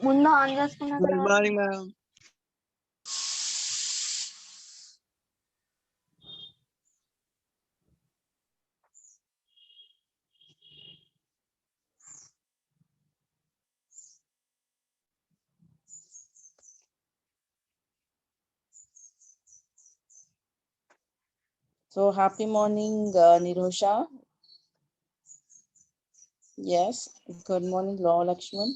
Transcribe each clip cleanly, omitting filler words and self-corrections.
ముందు ఆన్ చేసుకున్నా Good morning, ma'am. So happy morning, Nirosha. Yes, good morning, Law Lakshman.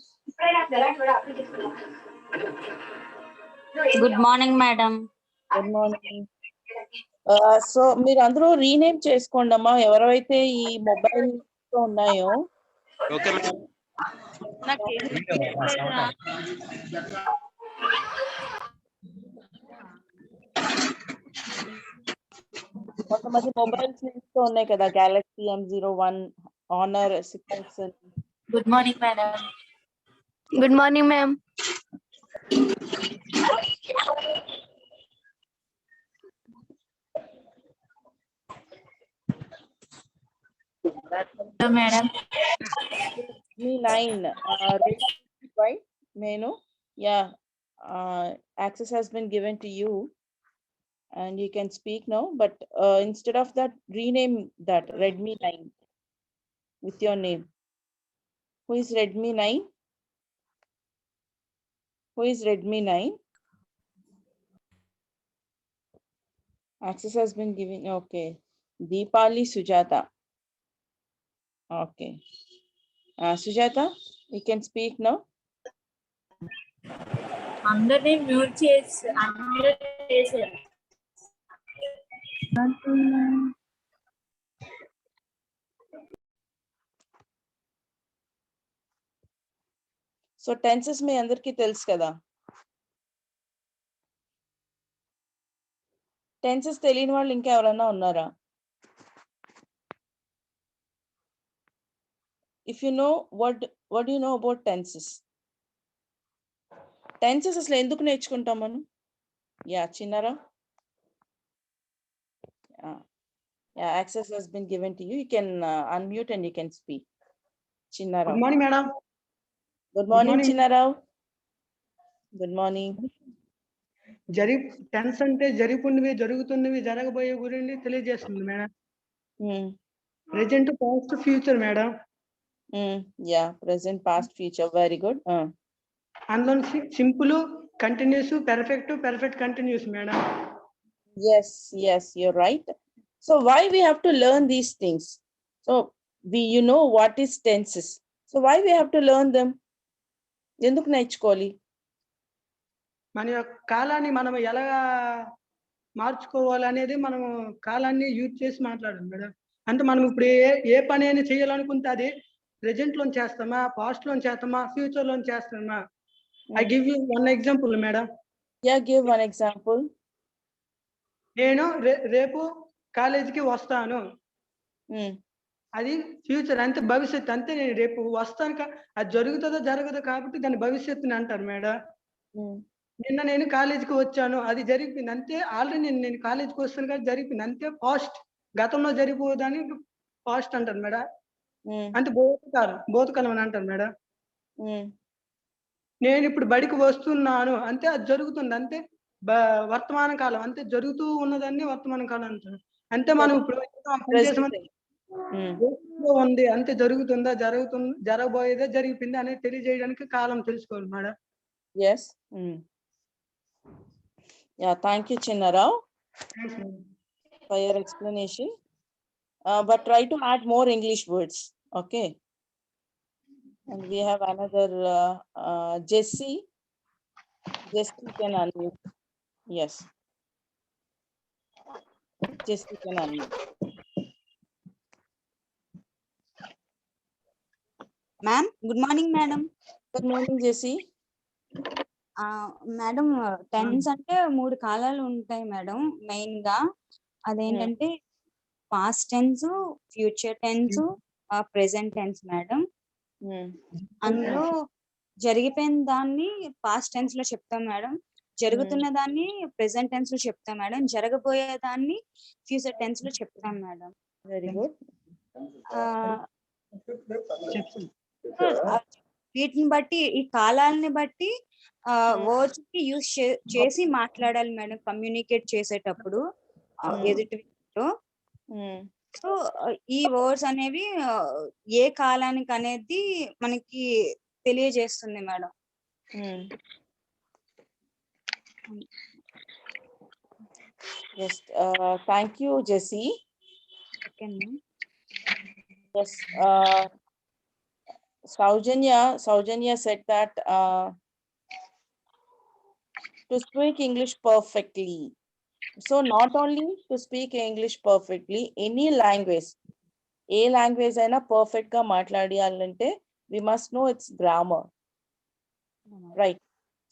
Good morning madam. Good morning. So మీరు అందరూ rename చేసుకోండి అమ్మా, ఎవరైతే ఈ మొబైల్ ఉన్నాయో. Okay, ma'am. కొంతమంది మొబైల్స్ తో ఉన్నాయి కదా, Galaxy M01, Honor 6X. Good morning madam. Good morning ma'am. Madam మీ 9 right? Menu, yeah, access has been given to you and you can speak now, but instead of that, rename that Redmi 9 with your name. Who is Redmi 9? Who is Redmi 9? Access has been given. Okay. Deepali Sujata. Okay. Sujata, you can speak now. అందరినీ mute చేసి so tenses మీ అందరికీ తెలుసు కదా. Tenses తెలియని వాళ్ళు ఇంకా ఎవరైనా ఉన్నారా? If you know, what do you know about tenses? Tenses అసలు ఎందుకు నేర్చుకుంటాం మనం? Yeah చిన్నారా. Yeah, access has been given to you. You can unmute and you can speak. Chinnara. Good morning, madam. Good morning, Chinnara. Good morning. Tense అంటే జరుగుతున్నవి జరుగుతున్నవి జరగబోయే గురించి తెలియజేస్తుంది madam. Present past future madam. Yeah present past future, very good. అందులో simple continuous perfect continuous madam. Yes, you're right. So why we have to learn these things? So you know what is tenses. So why we have to learn them? ఎందుకు నేర్చుకోవాలి? మన యొక్క కాలాన్ని మనం ఎలా మార్చుకోవాలి అనేది మనం కాలాన్ని యూజ్ చేసి మాట్లాడాలి మేడం. అంటే మనం ఇప్పుడు ఏ పని అయినా చేయాలనుకుంటే అది ప్రెజెంట్ లో చేస్తామా, పాస్ట్ లో చేస్తామా, ఫ్యూచర్ లో చేస్తామా? I give you one example madam. Yeah, give one example. నేను రేపు కాలేజీకి వస్తాను, అది ఫ్యూచర్ అంతే, భవిష్యత్తు అంతే. నేను రేపు వస్తాను, అది జరుగుతుందో జరగదో కాబట్టి దాని భవిష్యత్తుని అంటారు మేడం. నిన్న నేను కాలేజీకి వచ్చాను, అది జరిగిపోయింది అంతే. ఆల్రెడీ నేను కాలేజీకి వస్తాను కానీ జరిగిపోయింది అంతే. పాస్ట్, గతంలో జరిగిపోదని పాస్ట్ అంటారు మేడం. అంటే భూతకాలం అని అంటారు మేడం. నేను ఇప్పుడు బడికి వస్తున్నాను అంటే అది జరుగుతుంది అంతే. వర్తమాన కాలం అంతే, జరుగుతూ ఉన్నదాన్ని వర్తమాన కాలం అంటారు అంతే. మనం ఇప్పుడు ఉంది అంతే, జరుగుతుందా జరగబోయేదా జరిగిపోయిందా అనేది తెలియజేయడానికి కాలం తెలుసుకోవాలి madam. Yes. Yeah, thank you, Chinnarao, for your explanation. But try to add more English words, okay? And we have another Jessie. Jessie can unmute. Yes. Jessie can unmute. Ma'am, good morning, madam. Good morning, Jessie. Madam tense అంటే 3 కాలాలు ఉంటాయి madam. Main గా అదేంటంటే past tense, future tense, present tense madam. అందులో జరిగిపోయిన దాన్ని past tense లో చెప్తాం మేడం, జరుగుతున్న దాన్ని ప్రెసెంట్ టెన్స్ లో చెప్తాం మేడం, జరగబోయే దాన్ని ఫ్యూచర్ టెన్స్ లో చెప్తాం మేడం. Very good. వీటిని బట్టి ఈ కాలాలని బట్టి వర్డ్స్ కి యూస్ చేసి మాట్లాడాలి మేడం కమ్యూనికేట్ చేసేటప్పుడు ఎదుటి సో ఈ వర్డ్స్ అనేవి ఏ కాలానికి అనేది మనకి తెలియజేస్తుంది madam. Yes, thank you, Jessie. Okay madam. Yes, Saujanya said that to speak English perfectly. So not only to speak English perfectly, any language, A language అయినా పర్ఫెక్ట్ గా మాట్లాడాలంటే we must know its grammar, right?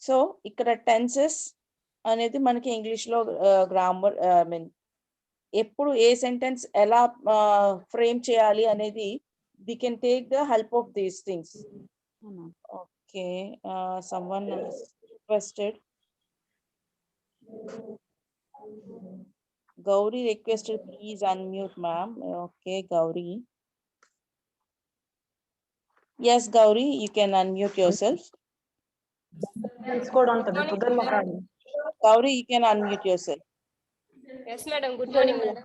So ఇక్కడ tenses అనేది మనకి English లో grammar mean ఎప్పుడు ఏ sentence ఎలా frame చేయాలి అనేది we can take the help of these things. Okay, someone has requested. Gauri requested, please unmute, ma'am. Okay, Gauri. Yes, Gauri, you can unmute yourself. Gauri, you can unmute yourself. Yes, madam. Good morning, madam.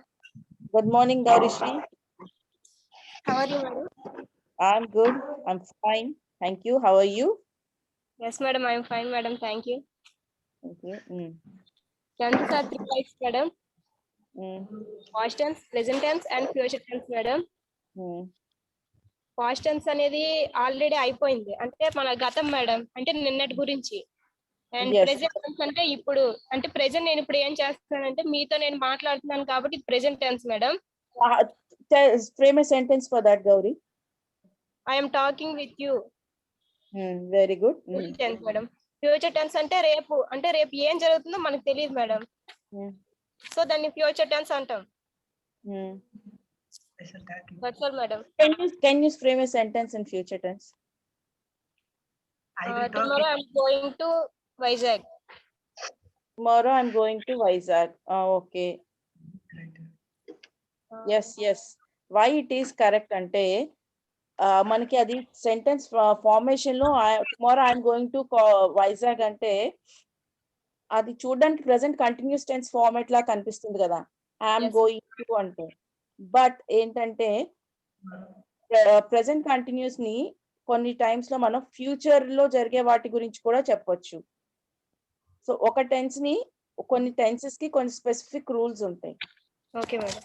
Good morning, Gauri Shri. How are you, madam? I'm good. I'm fine. Thank you. How are you? Yes, madam. I am fine, madam. Thank you. Okay. Tenses are 3 types, madam. Past tense, present tense, and future tense, madam. Past tense అనేది already అయిపోయింది, అంటే మన గతం madam, అంటే నిన్నటి గురించి. And present tense అంటే ఇప్పుడు, అంటే ప్రెసెంట్ నేను ఇప్పుడు ఏం చేస్తున్నానంటే మీతో నేను మాట్లాడుతున్నాను కాబట్టి present tense madam. Frame a sentence for that, Gauri. I am talking with you. Very good. Tense madam. Future tense అంటే రేపు, అంటే రేపు ఏం జరుగుతుందో మనకు తెలియదు మేడం, సో దాన్ని ఫ్యూచర్ టెన్స్ అంటాం. That's all, madam. Can you frame a sentence in future tense? Tomorrow I'm going to Vizag. Tomorrow I'm going to Vizag. Okay. Yes. Why it is correct ante మనకి అది sentence formation లో tomorrow I'm going to Vizag అంటే అది చూడడానికి present continuous tense format లా కనిపిస్తుంది కదా, I'm going to అంటే. But ఏంటంటే ప్రెసెంట్ కంటిన్యూస్ ని కొన్ని టైమ్స్ లో మనం ఫ్యూచర్ లో జరిగే వాటి గురించి కూడా చెప్పొచ్చు. సో ఒక టెన్స్ ని కొన్ని టెన్సెస్ కి కొన్ని స్పెసిఫిక్ రూల్స్ ఉంటాయి. Okay madam.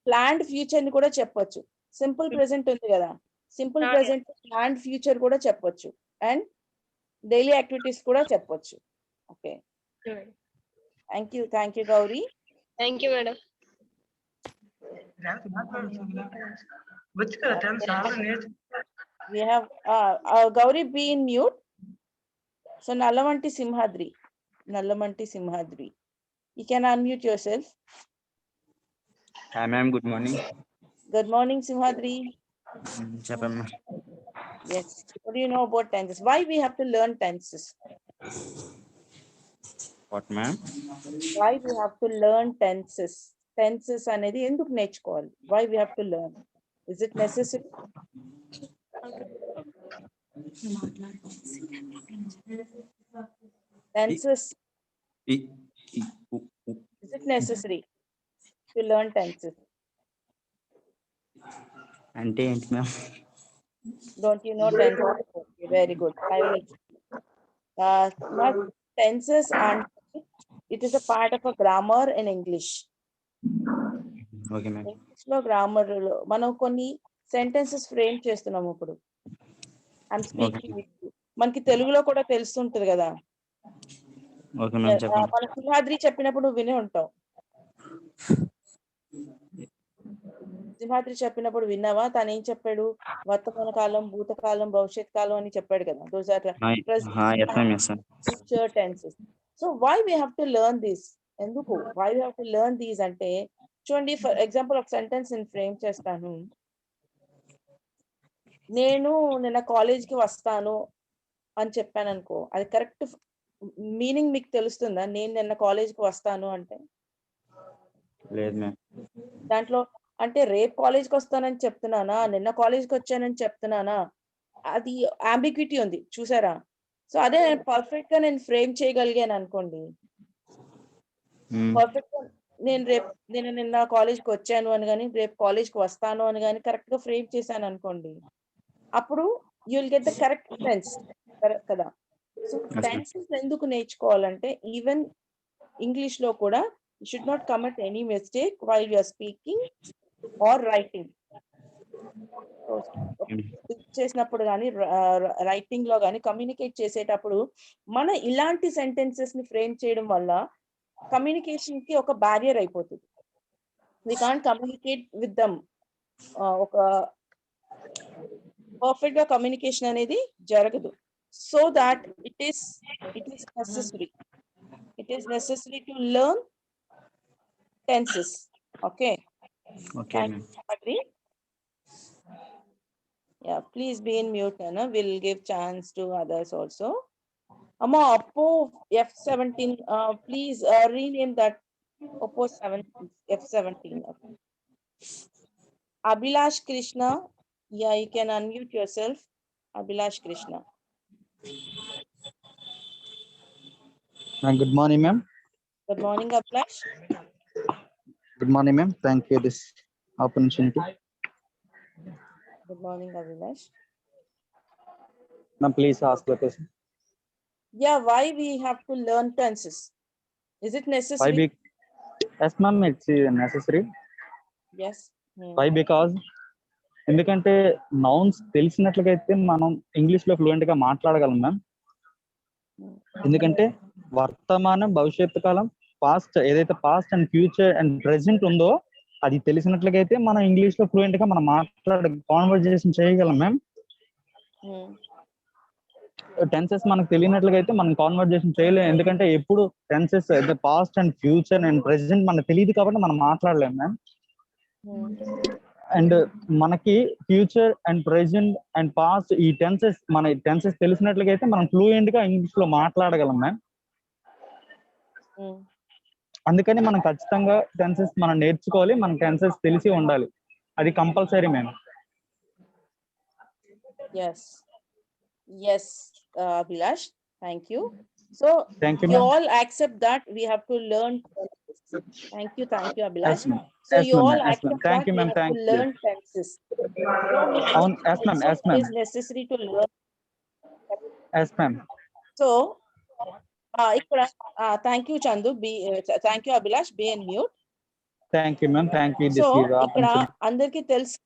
ప్లాన్డ్ ఫ్యూచర్ ని కూడా చెప్పొచ్చు. సింపుల్ ప్రెసెంట్ ఉంది కదా, సింపుల్ ప్రెసెంట్ ప్లాన్డ్ ఫ్యూచర్ కూడా చెప్పొచ్చు, అండ్ డైలీ యాక్టివిటీస్ కూడా చెప్పొచ్చు. Okay, thank you Gauri. Thank you madam. We have Gauri, be in mute. So Nallamanti Simhadri, you can unmute yourself. Hi ma'am, good morning. Good morning, Simhadri. Chapama. Yes, what do you know about tenses? Why we have to learn tenses? What ma'am? Why we have to learn tenses? Tenses అనేది ఎందుకు నేర్చుకోవాలి? Why we have to learn? Is it necessary? Tenses. Is it necessary to learn tenses? అంటే ఏంటి ma'am? Don't you know tenses? Okay, very good. I will. Tenses and it is a part of a grammar in English. Okay ma'am. English లో grammar లో మనం కొన్ని sentences frame చేస్తున్నాము ఇప్పుడు. I'm speaking with you, మనకి తెలుగులో కూడా తెలుస్తుంటది కదా. ఓకే మ్యామ్, చెప్పండి. మన సింహాద్రి చెప్పినప్పుడు వినే ఉంటావు. సింహాద్రి చెప్పినప్పుడు విన్నావా? తను ఏం చెప్పాడు? వర్తమాన కాలం, భూతకాలం, భవిష్యత్ కాలం అని చెప్పాడు కదా. Those are future tenses. So why we have to learn this? ఎందుకు why we have to learn these అంటే చూడండి, ఫర్ ఎగ్జాంపుల్ ఒక సెంటెన్స్ నేను ఫ్రేమ్ చేస్తాను. నేను నిన్న కాలేజ్కి వస్తాను అని చెప్పాను అనుకో, అది కరెక్ట్ మీనింగ్ మీకు తెలుస్తుందా? నేను నిన్న కాలేజ్కి వస్తాను అంటే లేదు మ్యామ్. దాంట్లో అంటే రేపు కాలేజ్కి వస్తానని చెప్తున్నానా, నిన్న కాలేజ్కి వచ్చానని చెప్తున్నానా, అది అంబిగ్విటీ ఉంది చూసారా. సో అదే పర్ఫెక్ట్ గా నేను ఫ్రేమ్ చేయగలిగాను అనుకోండి, పర్ఫెక్ట్ గా నేను నిన్న కాలేజ్కి వచ్చాను అని కానీ రేపు కాలేజ్కి వస్తాను అని కానీ కరెక్ట్ గా ఫ్రేమ్ చేశాను అనుకోండి, అప్పుడు you will get the correct sense కదా. సో టెన్సెస్ ఎందుకు నేర్చుకోవాలంటే ఈవెన్ ఇంగ్లీష్ లో కూడా you should not commit any mistake while you are speaking or writing. చేసినప్పుడు కానీ రైటింగ్ లో కానీ కమ్యూనికేట్ చేసేటప్పుడు మన ఇలాంటి సెంటెన్సెస్ ని ఫ్రేమ్ చేయడం వల్ల కమ్యూనికేషన్ కి ఒక బ్యారియర్ అయిపోతుంది. We can't communicate with them. ఒక పర్ఫెక్ట్ గా కమ్యూనికేషన్ అనేది జరగదు. So that it is necessary to learn tenses. Okay. Okay, ma'am. Agree? Yeah, please be in mute, Anna. We'll give chance to others also. Amma, Oppo F17, please rename that Oppo F17. Okay. Abhilash Krishna, yeah, you can unmute yourself. Abhilash Krishna. Good morning, ma'am. Good morning, Abhilash. Good morning, ma'am. Thank you this opportunity. Good morning, Abhilash. Ma'am, please ask the question. Yeah, why we have to learn tenses? Is it necessary? Yes, ma'am, it's necessary. Yes. Why? Because ఎందుకంటే nouns తెలిసినట్లయితే మనం English లో fluent గా మాట్లాడగలం ma'am. ఎందుకంటే వర్తమానం, భవిష్యత్తు కాలం, past, ఏదైతే past and future and present ఉందో అది తెలిసినట్లయితే మనం ఇంగ్లీష్ లో ఫ్లూయెంట్ గా మనం కాన్వర్జేషన్ చేయగలం మ్యామ్. టెన్సెస్ మనకు తెలియనట్లయితే మనం కాన్వర్జేషన్ చేయలేము. ఎందుకంటే ఎప్పుడు tenses past and future and present మనకు తెలియదు కాబట్టి మనం మాట్లాడలేము మ్యామ్. అండ్ మనకి future and present and past ఈ టెన్సెస్ తెలిసినట్లయితే మనం ఫ్లూయెంట్ గా ఇంగ్లీష్ లో మాట్లాడగలం మ్యామ్. అందుకని మనం ఖచ్చితంగా టెన్సెస్ మనం నేర్చుకోవాలి, మన టెన్సెస్ తెలిసి ఉండాలి, అది compulsory ma'am. Yes, Abhilash, thank you. So thank you, you ma'am. all accept that we have to learn tenses. Thank you, Abhilash. Yes, ma'am. So Yes, you ma'am. all Yes, accept ma'am. Thank that you, we ma'am. have Thank to you. learn tenses. Yes, ma'am. Yes, ma'am. It is necessary to learn. Yes, ma'am. So thank you, Chandu. Thank you, Abhilash. Be in mute. Thank you, ma'am. Thank you. So ఇక్కడ అందరికీ తెలుసు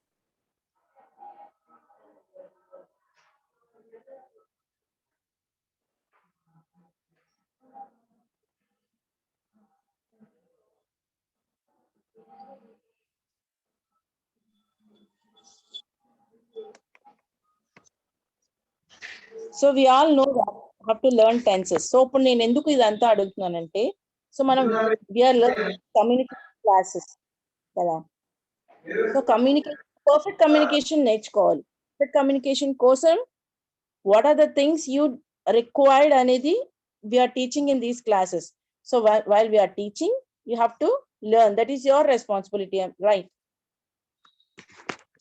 so we all know have to learn tenses. So ఇప్పుడు నేను ఎందుకు ఇదంతా అడుగుతున్నానంటే, so మనం we're learning communication classes కదా. సో పర్ఫెక్ట్ కమ్యూనికేషన్ నేర్చుకోవాలి. పర్ఫెక్ట్ కమ్యూనికేషన్ కోసం what are the things you required అనేది we're teaching in these classes. So while we're teaching you have to learn. That is your responsibility, right?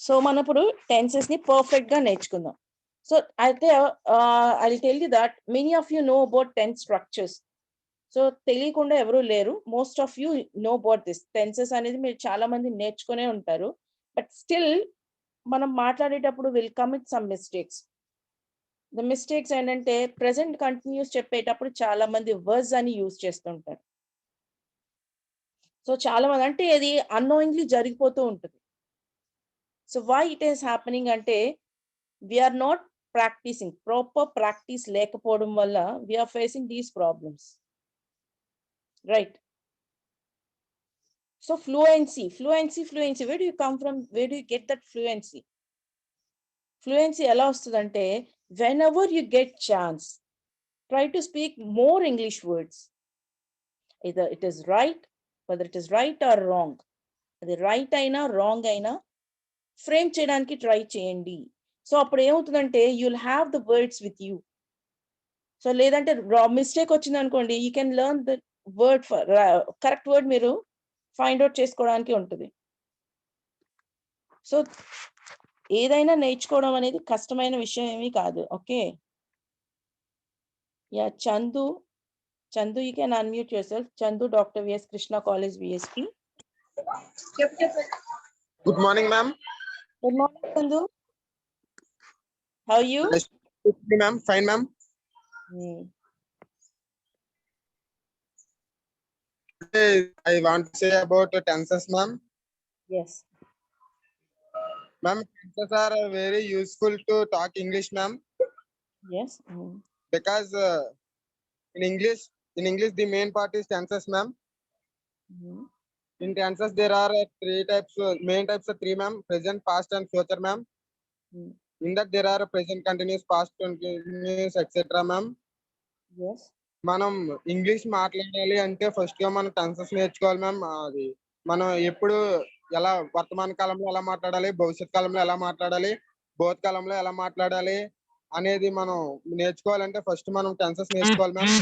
So మనం ఇప్పుడు tenses ని perfect గా నేర్చుకుందాం. So I'll tell you that many of you know about tense structures. So తెలియకుండా ఎవరు లేరు. Most of you know about this. Tenses అనేది మీరు చాలా మంది నేర్చుకునే ఉంటారు. But still మనం మాట్లాడేటప్పుడు will commit some mistakes. The mistakes ఏంటంటే present continuous చెప్పేటప్పుడు చాలా మంది words అని యూజ్ చేస్తుంటారు. సో చాలా మంది అంటే అది unknowingly జరిగిపోతూ ఉంటుంది. So why it is happening అంటే we are not practicing. Proper practice లేకపోవడం వల్ల we are facing these problems, right? So fluency, where do you come from? Where do you get that fluency? Fluency ఎలా వస్తుందంటే whenever you get chance, try to speak more English words. Either it is right, whether it is right or wrong, అది right అయినా wrong అయినా frame చేయడానికి try చేయండి. So అప్పుడు ఏమవుతుందంటే you'll have the words with you. So లేదంటే mistake వచ్చింది అనుకోండి, you can learn the word, correct word మీరు ఫైండ్ అవుట్ చేసుకోవడానికి ఉంటుంది. సో ఏదైనా నేర్చుకోవడం అనేది కష్టమైన విషయం ఏమీ కాదు. Okay. Yeah Chandu, you can unmute yourself. Chandu, doctor VS Krishna college VSP. Good morning, ma'am. Good morning Chandu. How you? Nice to meet you, ma'am. Fine, ma'am. Today, I want to say about the tenses, ma'am. Yes. Ma'am, tenses are very useful to talk English, ma'am, Yes. because in English, the main part is tenses, ma'am. In tenses, there are three types, main types of three, ma'am: present, past, and future, ma'am. In that, there are present continuous, past continuous, etc., ma'am. Yes. మనం English మాట్లాడాలి అంటే first గా మనం tenses నేర్చుకోవాలి ma'am. అది మనం ఎప్పుడు ఎలా వర్తమాన కాలంలో ఎలా మాట్లాడాలి, భవిష్యత్ కాలంలో ఎలా మాట్లాడాలి, భూతకాలంలో ఎలా మాట్లాడాలి అనేది మనం నేర్చుకోవాలంటే ఫస్ట్ మనం టెన్సెస్ నేర్చుకోవాలి మ్యామ్.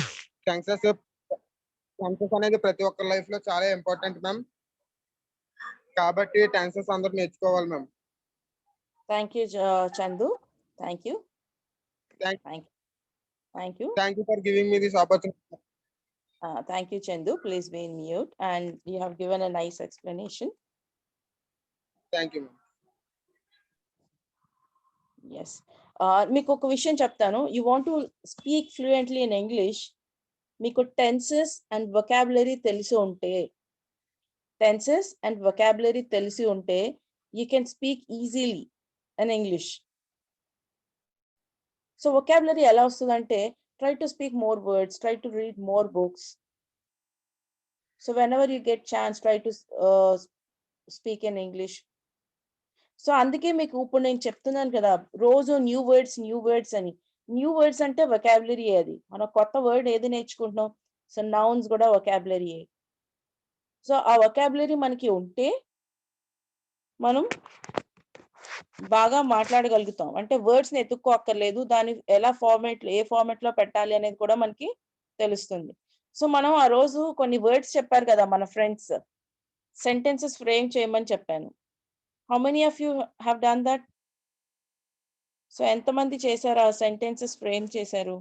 టెన్సెస్ అనేది ప్రతి ఒక్కరి లైఫ్ లో చాలా ఇంపార్టెంట్ మ్యామ్. కాబట్టి టెన్సెస్ అందరూ నేర్చుకోవాలి ma'am. Thank you, Chandu. Thank you. Thank you. Thank you for giving me this opportunity. Thank you, Chandu. Please be in mute. And you have given a nice explanation. Thank you, ma'am. Yes. మీకు ఒక విషయం చెప్తాను. You want to speak fluently in English. మీకు tenses and vocabulary తెలిసి ఉంటే you can speak easily in English. So vocabulary ఎలా వస్తుందంటే try to speak more words, try to read more books. So whenever you get chance, try to speak in English. So అందుకే మీకు ఇప్పుడు నేను చెప్తున్నాను కదా, రోజు న్యూ వర్డ్స్ అని. న్యూ వర్డ్స్ అంటే వొకాబులరీ. అది మనం కొత్త వర్డ్ ఏది నేర్చుకుంటున్నాం. సో నౌన్స్ కూడా వొకాబులరీ. సో ఆ వొకాబులరీ మనకి ఉంటే మనం బాగా మాట్లాడగలుగుతాం. అంటే వర్డ్స్ ని ఎత్తుక్కోక్కర్లేదు, దాన్ని ఎలా ఏ ఫార్మాట్ లో పెట్టాలి అనేది కూడా మనకి తెలుస్తుంది. సో మనం ఆ రోజు కొన్ని వర్డ్స్ చెప్పారు కదా మన ఫ్రెండ్స్, సెంటెన్సెస్ ఫ్రేమ్ చేయమని చెప్పాను. How many of you have done that? So ఎంతమంది చేశారు ఆ సెంటెన్సెస్ ఫ్రేమ్ చేశారు?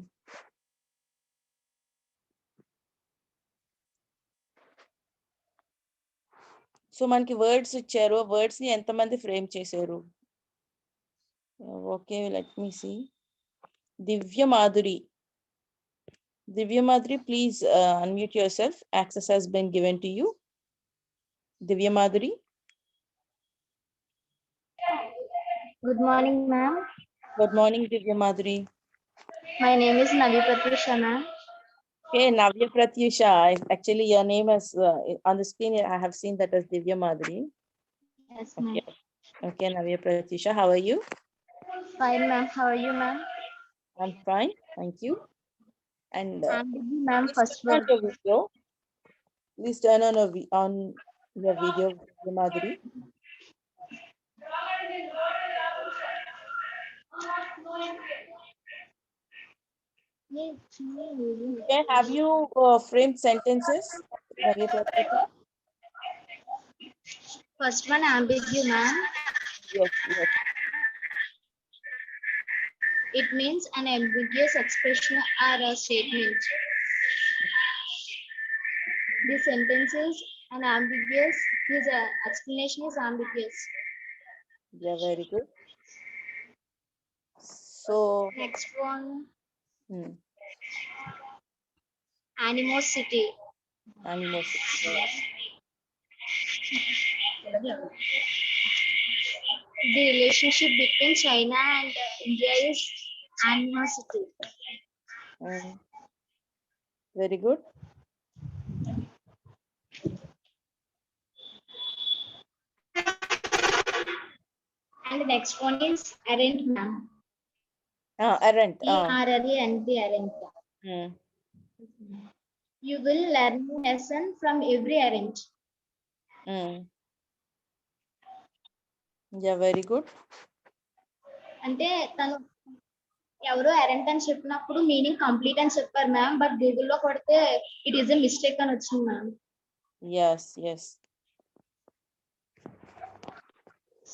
సో మనకి వర్డ్స్ ఇచ్చారు, వర్డ్స్ ని ఎంతమంది ఫ్రేమ్ చేశారు? Okay, let me see. Divya Madhuri, please unmute yourself. Access has been given to you. Divya Madhuri. Good morning, ma'am. Good morning, Divya Madhuri. My name is Navya Pratyusha, ma'am. Okay, Navya Pratyusha. Actually, your name is on the screen. I have seen that as Divya Madhuri. Yes, ma'am. Okay, Navya Pratyusha. How are you? Fine, ma'am. How are you, ma'am? I'm fine. Thank you. And I'm busy, ma'am. First turn on your video. Please turn on your video, Divya Madhuri. Okay, have you framed sentences? First one, ambiguous, ma'am. Yes. It means an ambiguous expression or a statement. The sentence is an ambiguous. His explanation is ambiguous. Yeah, very good. So next one. Animosity. The relationship between China and India is animosity. Very good. And the next one is errant, ma'am. Errant. ERRANT, errant. You will learn a lesson from every errant. Yeah, very good. అంటే తను ఎవరో ఎరెంట్ అని చెప్పినప్పుడు meaning complete అని చెప్పారు ma'am, but గూగుల్లో కొడితే it is a mistake అని వచ్చింది ma'am. Yes.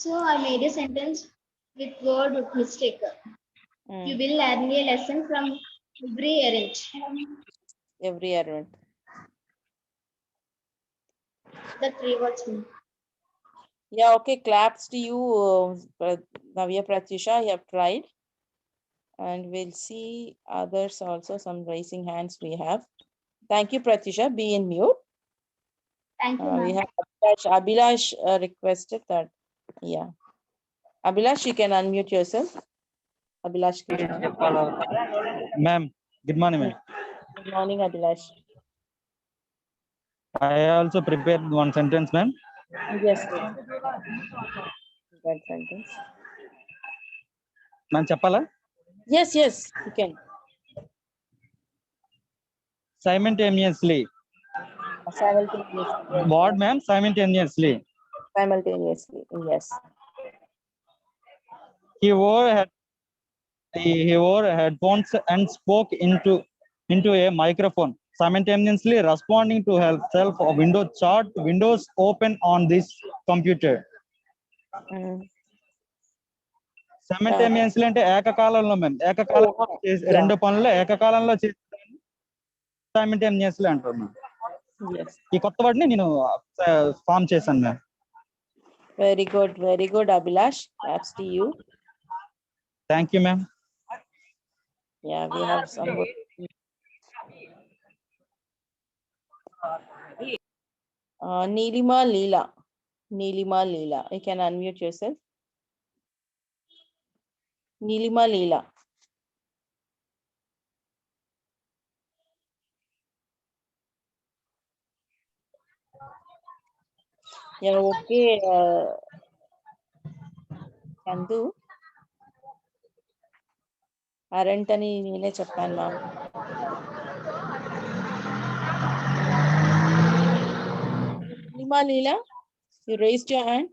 So I made a sentence with word mistake. You will learn a lesson from every errand. Every errand. The 3 words. Yeah, okay, claps to you, Navya Pratyusha, you have tried. And we'll see others also, some raising hands we have. Thank you, Pratyusha, be in mute. Thank you, We ma'am. have Abhilash requested that. Yeah. Abhilash, you can unmute yourself. Abhilash Krishna. Ma'am, good morning, ma'am. Good morning, Abhilash. I also prepared one sentence, ma'am. Yes, yes. That sentence. Ma'am, చెప్పాలా? Yes, yes, you can. Simultaneously. Simultaneously. Yes, What, ma'am? Simultaneously. simultaneously. Yes. He wore headphones and spoke into a microphone, simultaneously responding to herself a window chart, windows open on this computer. Simultaneously అంటే ఏకకాలంలో మేము ఏకకాలంలో రెండు పనులు ఏకకాలంలో చేస్తాను simultaneously అంటారు ma'am. ఈ కొత్త వాటిని నేను ఫామ్ చేశాను ma'am. Very good, Abhilash. Claps to you. Thank you, ma'am. Yeah, we have some more. Neelima Leela. You can unmute yourself. Neelima Leela. Yeah, okay. Chandu. Aren't అని నేనే చెప్పాను ma'am. Neelima Leela, you raised your hand.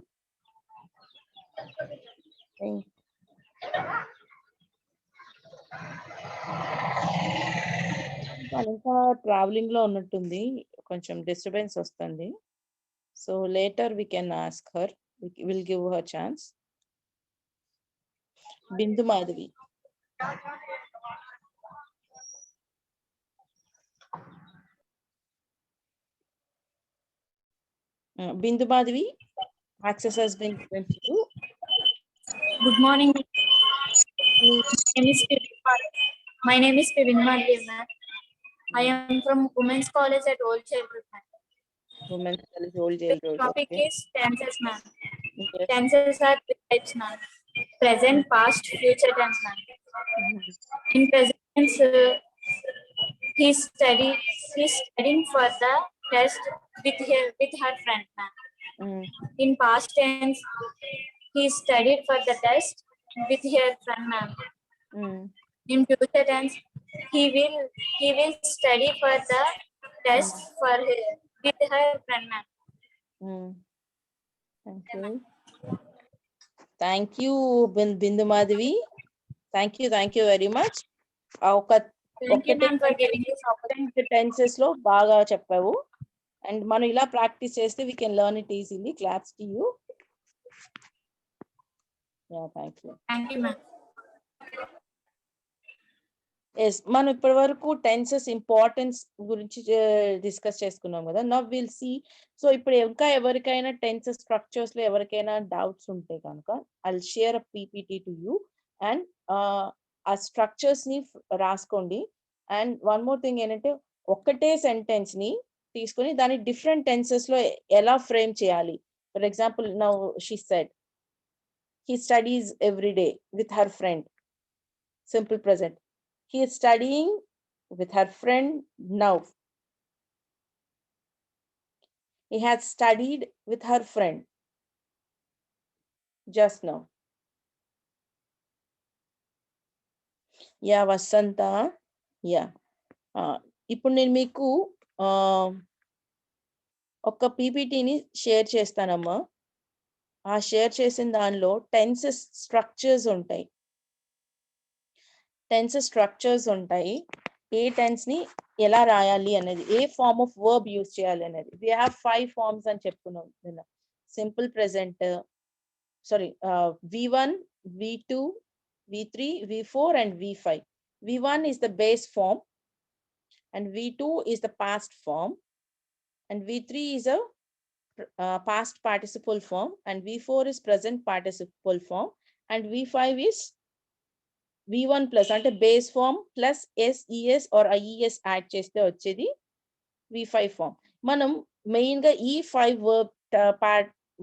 ఇంకా travelling లో ఉన్నట్టుంది, కొంచెం disturbance వస్తుంది. So later we can ask her, we'll give her chance. Bindu Madhavi. Bindu Madhavi, access has been given to you. Good morning. My name is Pivin Madhavi, ma'am. I am from Women's College at Old Jail Road, ma'am. Women's College, Old Jail Road. The topic Okay. is tenses, ma'am. Yes. Tenses are three types, ma'am. Present, past, future tense, ma'am. In present tense, he's studying for the test with her friend, ma'am. In past tense, he studied for the test with her friend, ma'am. In future tense, he will study for the test with her friend, ma'am. Thank you, Bindu Madhavi. Thank you very much. Thank you, ma'am, for giving this opportunity. Tenses లో బాగా చెప్పావు, and మనం ఇలా practice చేస్తే we can learn it easily. Claps to you. Yeah, thank you. Thank you, ma'am. Yes, మనం ఇప్పటి వరకు tenses importance గురించి డిస్కస్ చేసుకున్నాం కదా. Now will see. సో ఇప్పుడు ఇంకా ఎవరికైనా టెన్సెస్ స్ట్రక్చర్స్ లో ఎవరికైనా డౌట్స్ ఉంటే కనుక I'll share a PPT to you, and ఆ స్ట్రక్చర్స్ ని రాసుకోండి. అండ్ వన్ మోర్ థింగ్ ఏంటంటే, ఒక్కటే సెంటెన్స్ ని తీసుకొని దాన్ని డిఫరెంట్ టెన్సెస్ లో ఎలా ఫ్రేమ్ చేయాలి. For example, now she said he studies every day with her friend. Simple present. He is studying with her friend now. He has studied with her friend just now. Yeah, Vasanta. Yeah. ఇప్పుడు నేను మీకు ఒక పీపీటీని share చేస్తానమ్మా. ఆ share చేసిన దానిలో tenses structures ఉంటాయి. ఏ tense ని ఎలా రాయాలి అనేది, ఏ ఫార్మ్ ఆఫ్ వర్బ్ యూజ్ చేయాలి అనేది. వి హ్యావ్ 5 ఫార్మ్స్ అని చెప్పుకున్నాం నిన్న. Simple present, sorry, V1, V2, V3, V4, and V5. V1 is the base form, and V2 is the past form, and V3 is a past participle form, and V4 is present participle form, and V5 is V1 plus అంటే base form plus SES or IES add చేస్తే వచ్చేది V5 form. మనం main గా ఈ 5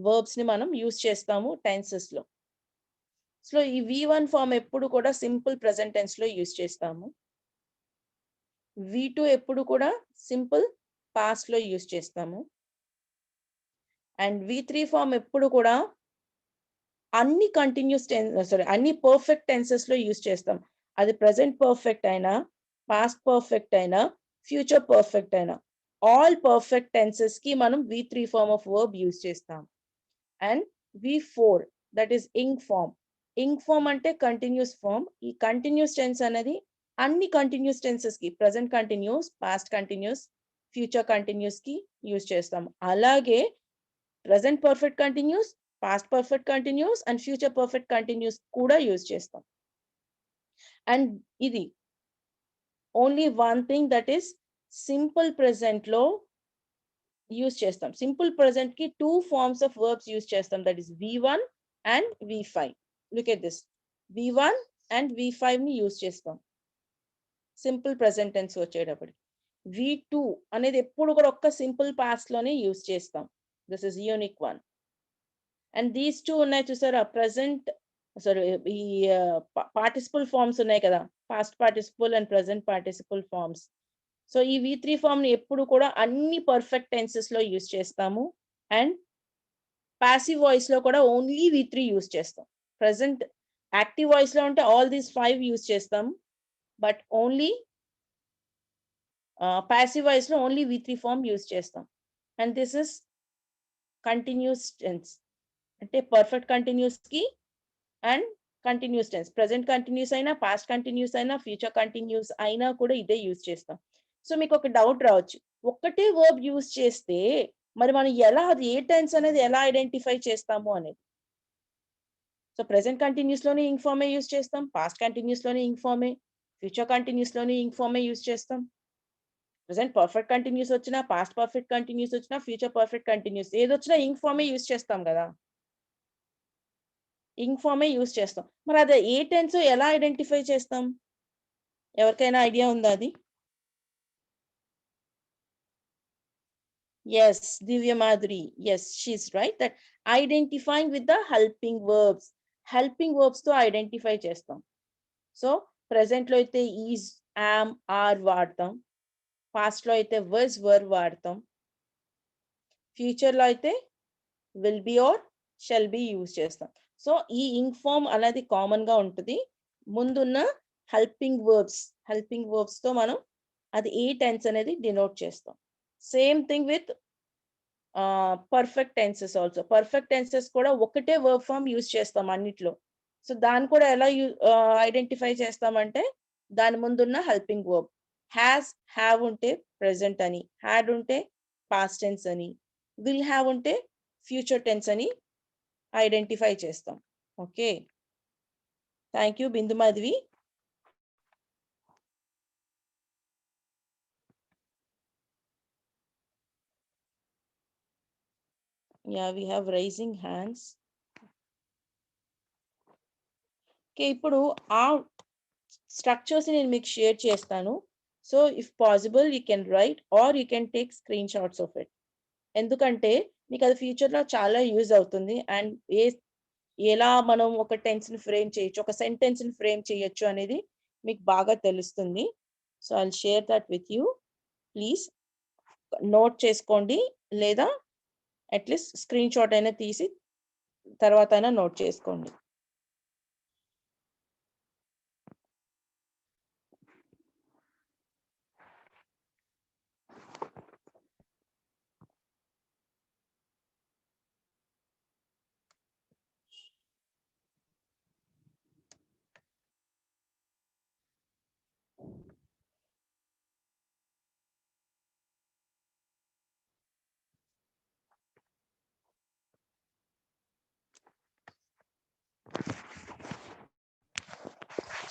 verbs ని మనం use చేస్తాము tenses లో. సో ఈ V1 ఫామ్ ఎప్పుడు కూడా సింపుల్ ప్రెసెంట్ టెన్స్ లో యూస్ చేస్తాము. V2 ఎప్పుడు కూడా సింపుల్ పాస్ట్ లో యూస్ చేస్తాము. అండ్ V3 ఫామ్ ఎప్పుడు కూడా అన్ని కంటిన్యూస్ అన్ని పర్ఫెక్ట్ టెన్సెస్ లో యూస్ చేస్తాం. అది ప్రెసెంట్ పర్ఫెక్ట్ అయినా, పాస్ట్ పర్ఫెక్ట్ అయినా, ఫ్యూచర్ పర్ఫెక్ట్ అయినా, ఆల్ పర్ఫెక్ట్ టెన్సెస్ కి మనం V3 form of verb use చేస్తాం. And V4 that is ing form. Ing form అంటే కంటిన్యూస్ ఫార్మ్. ఈ కంటిన్యూస్ టెన్స్ అనేది అన్ని కంటిన్యూస్ టెన్సెస్ కి present continuous, past continuous, future continuous కి యూస్ చేస్తాం. అలాగే present perfect continuous, past perfect continuous and future perfect continuous కూడా use చేస్తాం. అండ్ ఇది only one thing that is simple present లో యూజ్ చేస్తాం. సింపుల్ ప్రెసెంట్ కి 2 forms of verbs యూజ్ చేస్తాం, that is V1 and V5. Look at this, V1 and V5 ని use చేస్తాం simple present tense వచ్చేటప్పటికి. V2 అనేది ఎప్పుడు కూడా ఒక్క సింపుల్ పాస్ట్ లోనే యూజ్ చేస్తాం. This is unique one. And these two ఉన్నాయి చూసారా, ప్రెసెంట్ ఈ పార్టిసిపల్ ఫార్మ్స్ ఉన్నాయి కదా, past participle and present participle forms. So ఈ V3 ఫార్మ్ ని ఎప్పుడు కూడా అన్ని పర్ఫెక్ట్ టెన్సెస్ లో యూజ్ చేస్తాము. అండ్ పాసివ్ వాయిస్ లో కూడా ఓన్లీ V3 యూజ్ చేస్తాం. ప్రెసెంట్ యాక్టివ్ వాయిస్ లో ఉంటే ఆల్ దీస్ 5 యూజ్ చేస్తాం, బట్ ఓన్లీ పాసివ్ వాయిస్ లో ఓన్లీ V3 ఫార్మ్ యూజ్ చేస్తాం. And this is continuous tense, అంటే పర్ఫెక్ట్ కంటిన్యూస్ కి and continuous tense. Present continuous అయినా, పాస్ట్ కంటిన్యూస్ అయినా, ఫ్యూచర్ కంటిన్యూస్ అయినా కూడా ఇదే యూజ్ చేస్తాం. సో మీకు ఒక డౌట్ రావచ్చు, ఒక్కటే వర్బ్ యూజ్ చేస్తే మరి మనం ఎలా, అది ఏ టెన్స్ అనేది ఎలా ఐడెంటిఫై చేస్తాము అనేది. సో ప్రెసెంట్ కంటిన్యూస్ లోనే ఇంగ్ ఫార్మే యూజ్ చేస్తాం, పాస్ట్ కంటిన్యూస్ లోనే ఇంగ్ ఫార్మే, ఫ్యూచర్ కంటిన్యూస్ లోనే ఇంగ్ ఫార్మే యూజ్ చేస్తాం. ప్రెసెంట్ పర్ఫెక్ట్ కంటిన్యూస్ వచ్చినా, పాస్ట్ పర్ఫెక్ట్ కంటిన్యూస్ వచ్చినా, ఫ్యూచర్ పర్ఫెక్ట్ కంటిన్యూస్ ఏదొచ్చినా ఇంగ్ ఫార్మే యూజ్ చేస్తాం కదా, ఇంగ్ ఫార్మే యూజ్ చేస్తాం. మరి అది ఏ టెన్స్ ఎలా ఐడెంటిఫై చేస్తాం? ఎవరికైనా ఐడియా ఉందా అది? Yes, Divya Madhuri, yes, she's right, that identifying with the helping verbs. Helping verbs తో ఐడెంటిఫై చేస్తాం. సో ప్రెసెంట్ లో అయితే ఈజ్, యామ్, ఆర్ వాడతాం. పాస్ట్ లో అయితే వర్స్, వర్ వాడతాం. ఫ్యూచర్ లో అయితే will be or shall be use చేస్తాం. సో ఈ ఇంగ్ ఫార్మ్ అనేది కామన్ గా ఉంటుంది. ముందున్న హెల్పింగ్ వర్బ్స్ తో మనం అది ఏ టెన్స్ అనేది డినోట్ చేస్తాం. Same thing with perfect tenses also. Perfect tenses కూడా ఒకటే వర్బ్ ఫార్మ్ యూజ్ చేస్తాం అన్నిట్లో. సో దాన్ని కూడా ఎలా ఐడెంటిఫై చేస్తామంటే దాని ముందున్న హెల్పింగ్ వర్బ్. హ్యాస్, హ్యావ్ ఉంటే ప్రెసెంట్ అని, హ్యాడ్ ఉంటే పాస్ట్ టెన్స్ అని, విల్ హ్యావ్ ఉంటే ఫ్యూచర్ టెన్స్ అని ఐడెంటిఫై చేస్తాం. Okay, thank you Bindu Madhavi. Yeah, we have raising hands. Okay, ఇప్పుడు ఆ స్ట్రక్చర్స్ నేను మీకు షేర్ చేస్తాను. So if possible you can write are you can take screen shots of it. ఎందుకంటే మీకు అది ఫ్యూచర్ లో చాలా యూజ్ అవుతుంది. అండ్ ఎలా మనం ఒక టెన్స్ ని ఫ్రేమ్ చేయొచ్చు, ఒక సెంటెన్స్ ని ఫ్రేమ్ చేయొచ్చు అనేది మీకు బాగా తెలుస్తుంది. So I will share that with you. Please note చేసుకోండి, లేదా అట్లీస్ట్ స్క్రీన్ షాట్ అయినా తీసి తర్వాత అయినా నోట్ చేసుకోండి.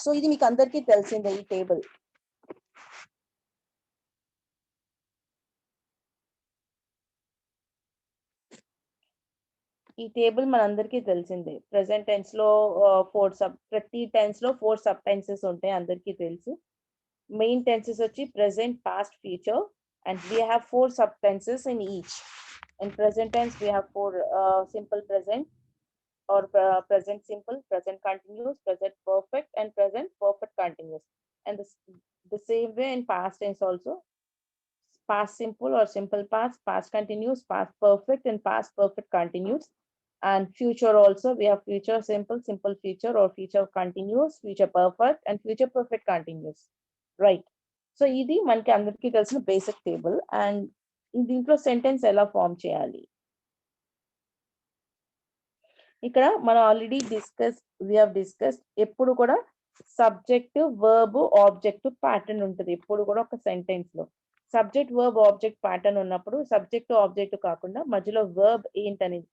సో ఇది మీకు అందరికీ తెలిసిందే ఈ టేబుల్. ఈ టేబుల్ మనందరికీ తెలిసిందే. ప్రెసెంట్ టెన్స్ లో ప్రతి టెన్స్ లో 4 సబ్ టెన్సెస్ ఉంటాయి, అందరికీ తెలుసు. మెయిన్ టెన్సెస్ వచ్చి present, past, future, and we have 4 sub tenses in each. In present tense we have 4 simple present or present simple, present continuous, present perfect, and present perfect continuous. And the same way in past tense also, past simple or simple past, past continuous, past perfect, and past perfect continuous. And future also we have future simple, simple future, or future continuous, future perfect, and future perfect continuous, right? So ఇది మనకి అందరికీ తెలిసిన basic table. And దీంట్లో sentence ఎలా form చేయాలి, ఇక్కడ మనం already we have discussed ఎప్పుడు కూడా సబ్జెక్ట్, వర్బ్, ఆబ్జెక్ట్ ప్యాటర్న్ ఉంటుంది ఎప్పుడు కూడా ఒక సెంటెన్స్ లో. సబ్జెక్ట్, వర్బ్, ఆబ్జెక్ట్ ప్యాటర్న్ ఉన్నప్పుడు సబ్జెక్ట్, ఆబ్జెక్ట్ కాకుండా మధ్యలో వర్బ్ ఏంటనేది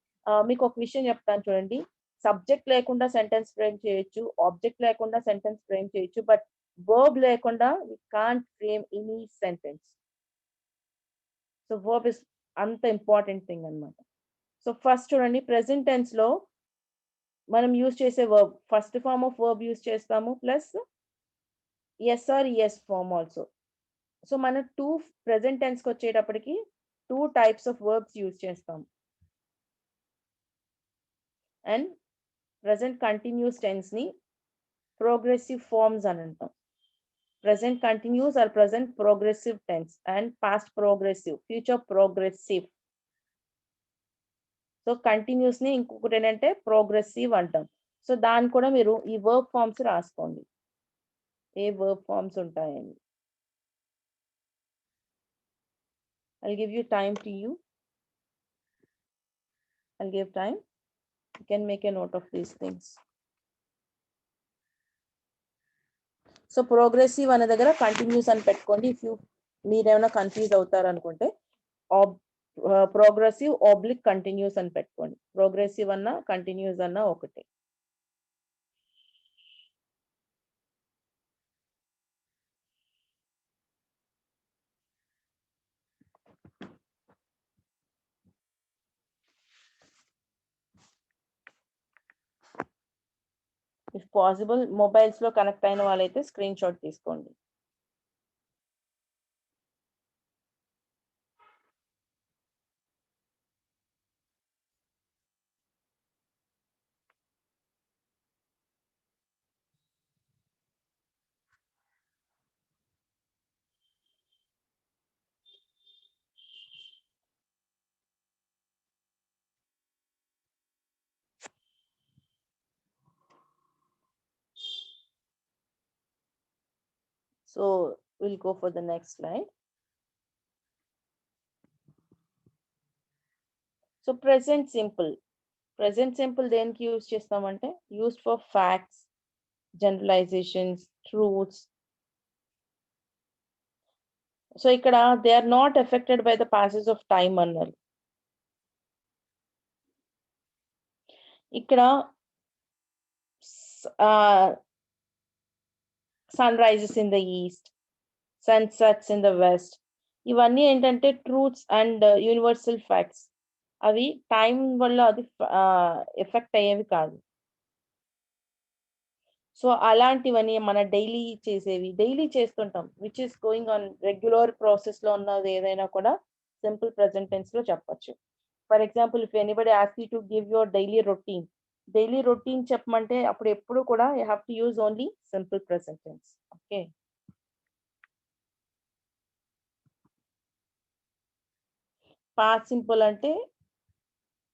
మీకు ఒక విషయం చెప్తాను చూడండి. సబ్జెక్ట్ లేకుండా సెంటెన్స్ ఫ్రేమ్ చేయొచ్చు, ఆబ్జెక్ట్ లేకుండా సెంటెన్స్ ఫ్రేమ్ చేయొచ్చు, బట్ వర్బ్ లేకుండా we can't frame any sentence. So verb is అంత ఇంపార్టెంట్ థింగ్ అన్నమాట. సో ఫస్ట్ చూడండి, ప్రెసెంట్ టెన్స్ లో మనం యూజ్ చేసే verb, first form of verb use చేస్తాము, plus S or ES form also. So మన ప్రెసెంట్ టెన్స్ కి వచ్చేటప్పటికి 2 types ఆఫ్ వర్బ్స్ యూజ్ చేస్తాం. అండ్ ప్రెసెంట్ కంటిన్యూస్ టెన్స్ ని ప్రోగ్రెసివ్ ఫార్మ్స్ అని అంటాం. Present continuous or present progressive tense, and past progressive, future progressive. So continuous ని ఇంకొకటి ఏంటంటే ప్రోగ్రెసివ్ అంటాం. సో దాన్ని కూడా మీరు ఈ వర్బ్ ఫార్మ్స్ రాసుకోండి, ఏ వర్బ్ ఫార్మ్స్ ఉంటాయని. I'll give you time to you. I'll give time. You can make a note of these things. So progressive అనే దగ్గర కంటిన్యూస్ అని పెట్టుకోండి. ఇఫ్ మీరేమైనా కన్ఫ్యూజ్ అవుతారు అనుకుంటే ప్రోగ్రెసివ్ ఆబ్లిక్ కంటిన్యూస్ అని పెట్టుకోండి. ప్రోగ్రెసివ్ అన్నా కంటిన్యూస్ అన్నా ఒకటే. ఇఫ్ పాసిబుల్ మొబైల్స్ లో కనెక్ట్ అయిన వాళ్ళైతే స్క్రీన్ షాట్ తీసుకోండి. So we'll go for the next slide. So present simple. Present simple దేనికి యూజ్ చేస్తామంటే used for facts, generalizations, truths. So ఇక్కడ they are not affected by the passage of time అన్నారు. ఇక్కడ sun rises in the east, sun sets in the west. ఇవన్నీ ఏంటంటే truths and universal facts. అవి time వల్ల అది effect అయ్యేవి కాదు. సో అలాంటివన్నీ మన డైలీ చేసేవి, డైలీ చేస్తుంటాం, which is going on regular process లో ఉన్నది ఏదైనా కూడా సింపుల్ ప్రెసెంట్ టెన్స్ లో చెప్పొచ్చు. For example, if anybody ask you to give your daily routine చెప్పమంటే అప్పుడు ఎప్పుడు కూడా you have to use only simple present tense. Okay, past simple అంటే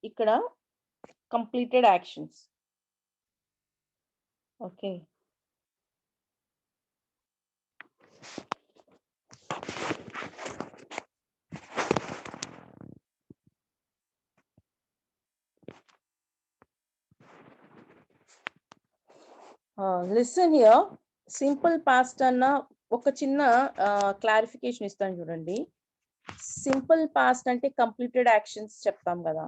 ఇక్కడ completed actions. Okay, listen here. Simple past అన్న ఒక చిన్న క్లారిఫికేషన్ ఇస్తాను చూడండి. సింపుల్ పాస్ట్ అంటే కంప్లీటెడ్ యాక్షన్స్ చెప్తాం కదా.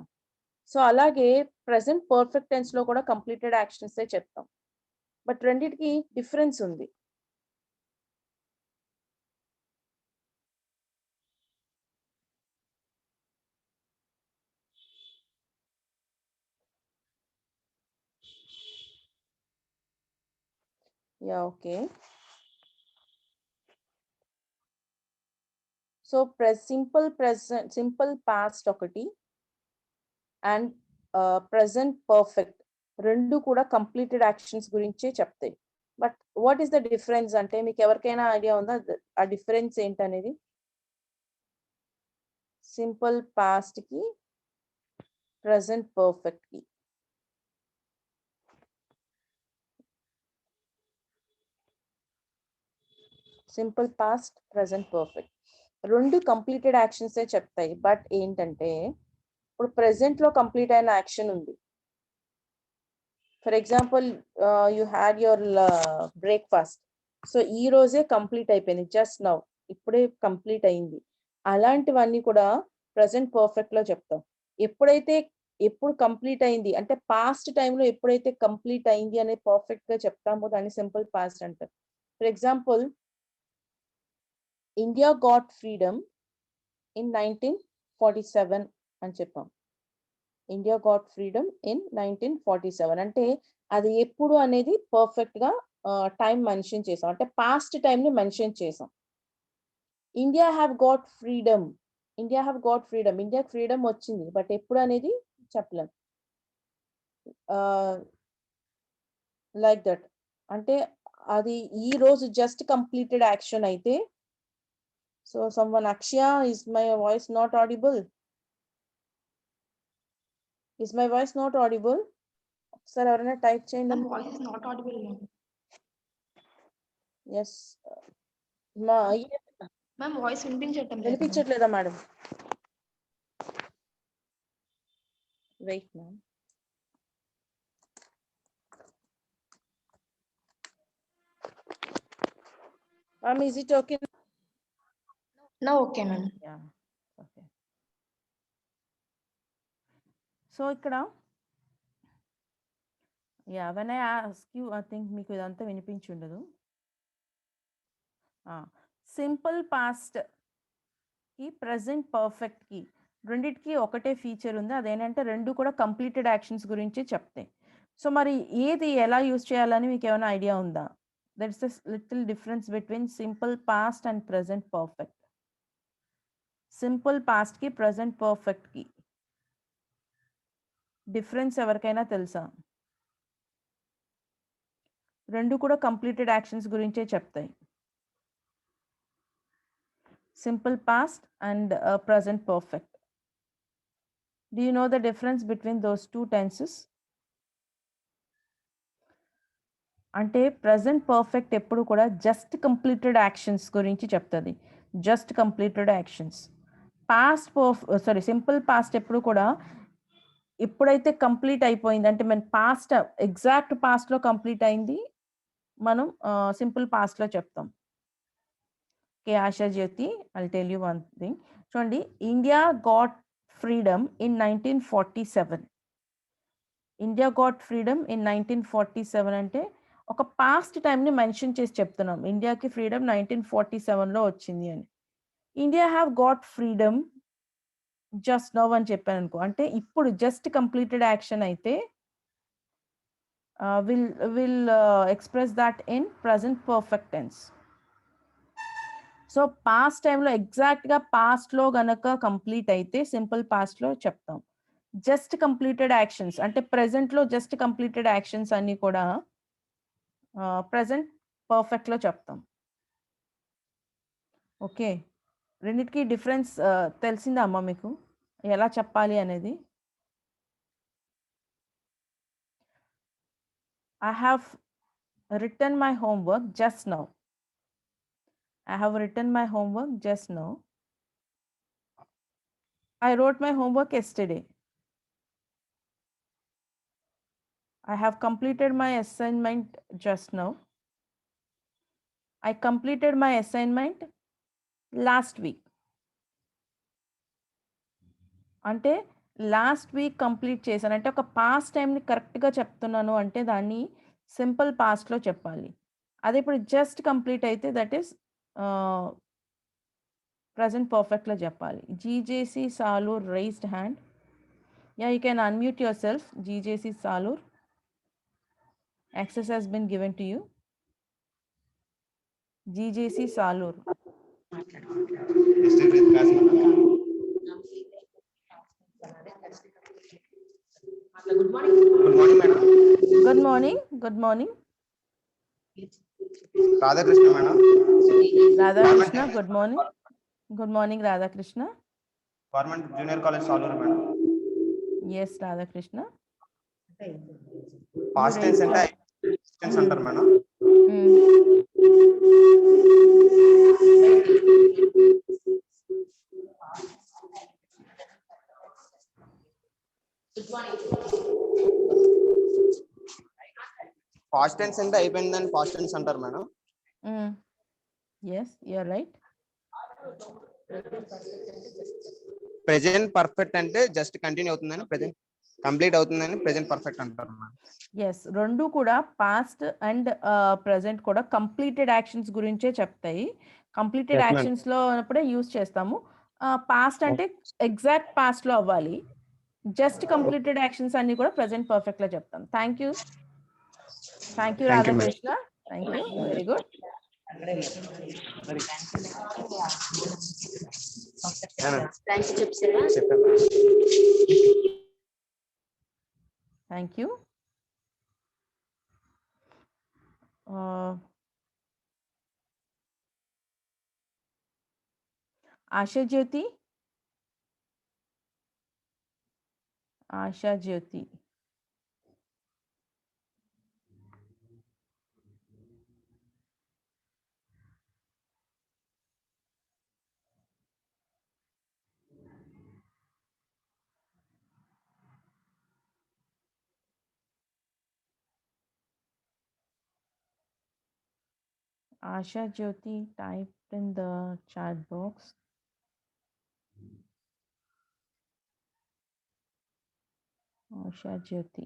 సో అలాగే ప్రెసెంట్ పర్ఫెక్ట్ టెన్స్ లో కూడా కంప్లీటెడ్ యాక్షన్స్ చెప్తాం. బట్ రెండిటికి డిఫరెన్స్ ఉంది. Yeah, okay. So simple past ఒకటి అండ్ present perfect రెండు కూడా కంప్లీటెడ్ యాక్షన్స్ గురించే చెప్తాయి. But what is the difference అంటే మీకు ఎవరికైనా ఐడియా ఉందా ఆ డిఫరెన్స్ ఏంటనేది? సింపుల్ పాస్ట్ కి present perfect కి. సింపుల్ పాస్ట్ ప్రెసెంట్ పర్ఫెక్ట్ రెండు కంప్లీటెడ్ యాక్షన్స్ చెప్తాయి. బట్ ఏంటంటే ఇప్పుడు ప్రెసెంట్ లో కంప్లీట్ అయిన యాక్షన్ ఉంది. For example you had your breakfast. So ఈ రోజే కంప్లీట్ అయిపోయింది, జస్ట్ నౌ ఇప్పుడే కంప్లీట్ అయింది. అలాంటివన్నీ కూడా ప్రెసెంట్ పర్ఫెక్ట్ లో చెప్తాం. ఎప్పుడు కంప్లీట్ అయింది అంటే పాస్ట్ టైంలో ఎప్పుడైతే కంప్లీట్ అయింది అనేది పర్ఫెక్ట్ గా చెప్తామో దాన్ని సింపుల్ పాస్ట్ అంటారు. For example, India got freedom in 1947 అని చెప్పాం. ఇండియా గాట్ ఫ్రీడమ్ ఇన్ 1947 అంటే అది ఎప్పుడు అనేది పర్ఫెక్ట్ గా టైం మెన్షన్ చేసాం, అంటే పాస్ట్ టైం ని మెన్షన్ చేసాం. ఇండియా హ్యావ్ గాట్ ఫ్రీడమ్, ఇండియాకి ఫ్రీడమ్ వచ్చింది, బట్ ఎప్పుడు అనేది చెప్పలేం. లైక్ దట్ అంటే అది ఈ రోజు జస్ట్ కంప్లీటెడ్ యాక్షన్ అయితే. So someone Akshaya, is my voice not audible? Is my voice not audible? ఒకసారి ఎవరైనా టైప్ చేయండి. Voice is not audible. Yes మా మ్యామ్ వాయిస్ వినిపించట్లేదా madam? Wait ma'am. Ma'am is it okay? No okay ma'am. Yeah okay. So ఇక్కడ when I ask you, I think మీకు ఇదంతా వినిపించి ఉండదు. సింపుల్ పాస్ట్ కి ప్రెసెంట్ పర్ఫెక్ట్ కి రెండిటికి ఒకటే ఫీచర్ ఉంది, అదేంటంటే రెండు కూడా కంప్లీటెడ్ యాక్షన్స్ గురించి చెప్తాయి. సో మరి ఏది ఎలా యూజ్ చేయాలని మీకు ఏమైనా ఐడియా ఉందా? That's the little difference between simple past and present perfect. Simple past కి ప్రెసెంట్ పర్ఫెక్ట్ కి డిఫరెన్స్ ఎవరికైనా తెలుసా? రెండు కూడా కంప్లీటెడ్ యాక్షన్స్ గురించే చెప్తాయి. Simple past and present perfect. Do you know the difference between those two tenses? అంటే present perfect ఎప్పుడు కూడా జస్ట్ కంప్లీటెడ్ యాక్షన్స్ గురించి చెప్తుంది, just completed actions. Simple past ఎప్పుడు కూడా ఎప్పుడైతే కంప్లీట్ అయిపోయింది అంటే మన పాస్ట్ ఎగ్జాక్ట్ పాస్ట్ లో కంప్లీట్ అయింది మనం సింపుల్ పాస్ట్ లో చెప్తాం. Okay Asha Jyoti, I'll tell you one thing. చూడండి, India got freedom in 1947. India got freedom in 1947 అంటే ఒక పాస్ట్ టైంని మెన్షన్ చేసి చెప్తున్నాం. ఇండియాకి ఫ్రీడమ్ 1947లో వచ్చింది అని. India have got freedom just now అని చెప్పాను అనుకో, అంటే ఇప్పుడు జస్ట్ కంప్లీటెడ్ యాక్షన్ అయితే will express that in present perfect tense. So past టైంలో ఎగ్జాక్ట్గా పాస్ట్లో గనక కంప్లీట్ అయితే సింపుల్ పాస్ట్లో చెప్తాం. జస్ట్ కంప్లీటెడ్ యాక్షన్స్ అంటే ప్రెసెంట్లో జస్ట్ కంప్లీటెడ్ యాక్షన్స్ అన్ని కూడా ప్రెసెంట్ పర్ఫెక్ట్లో చెప్తాం. ఓకే, రెండిటికి డిఫరెన్స్ తెలిసిందా అమ్మా మీకు ఎలా చెప్పాలి అనేది? I have written my homework just now. I have written my homework just now. I wrote my homework yesterday. I have completed my assignment just now. I completed my assignment last week. అంటే last week complete చేశాను అంటే ఒక past టైంని కరెక్ట్గా చెప్తున్నాను అంటే దాన్ని simple పాస్ట్లో చెప్పాలి. అదే ఇప్పుడు జస్ట్ కంప్లీట్ అయితే దట్ ఈస్ ప్రజెంట్ పర్ఫెక్ట్లో చెప్పాలి. జీజేసి Salur raised hand. Yeah, you can unmute your self. జీజేసి Salur, access has been given to you. జీజేసి Salur. Good morning, madam. Good morning. Good morning. Radhakrishna, madam. Radhakrishna, good morning. Good morning, Radhakrishna. Government Junior College, Salur, madam. Yes, Radhakrishna. Past tense and tense center, madam. Past tense and అయిపోయిందని past tense అంటారు madam. Yes, you're right. Present perfect అంటే just continue అవుతుందని, present complete అవుతుందని present perfect అంటారు madam. Yes, రెండు కూడా past and present కూడా completed actions గురించే చెప్తాయి. కంప్లీటెడ్ యాక్షన్స్ లో అప్పుడే యూజ్ చేస్తాము. పాస్ట్ అంటే ఎగ్జాక్ట్ పాస్ట్ లో అవ్వాలి. జస్ట్ కంప్లీటెడ్ యాక్షన్స్ అన్ని కూడా ప్రెజెంట్ పర్ఫెక్ట్ లో చెప్తాం. Thank you Radhakrishna. Thank you, very good. Thank you. Asha Jyoti. Asha Jyoti. Asha Jyoti typed in the chat box. Asha Jyoti.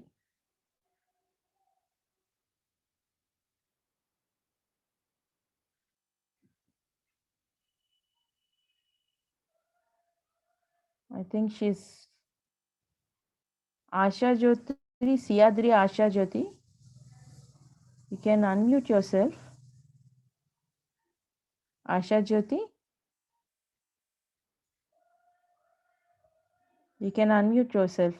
I think she's Asha Jyoti, Siyadri Asha Jyoti. You can unmute yourself. Asha Jyoti. You can unmute yourself.